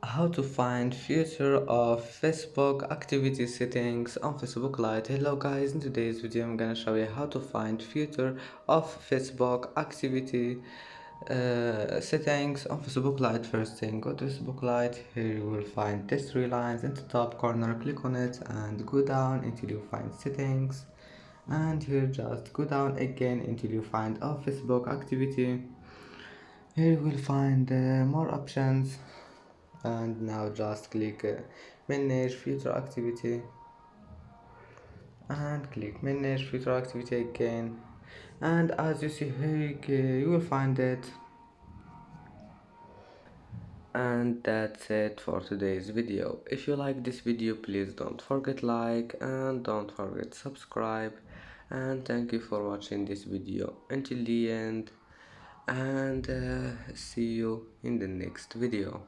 How to find future of Facebook activity settings on Facebook Lite. Hello guys, in today's video I'm gonna show you how to find future of Facebook activity settings on Facebook Lite. First thing, go to Facebook Lite. Here you will find these three lines in the top corner. Click on it and go down until you find settings, and here just go down again until you find of Facebook activity. Here you will find more options, and now just click manage future activity and click manage future activity again, and as you see here you will find it. And that's it for today's video. If you like this video, please don't forget like and don't forget subscribe, and thank you for watching this video until the end, and see you in the next video.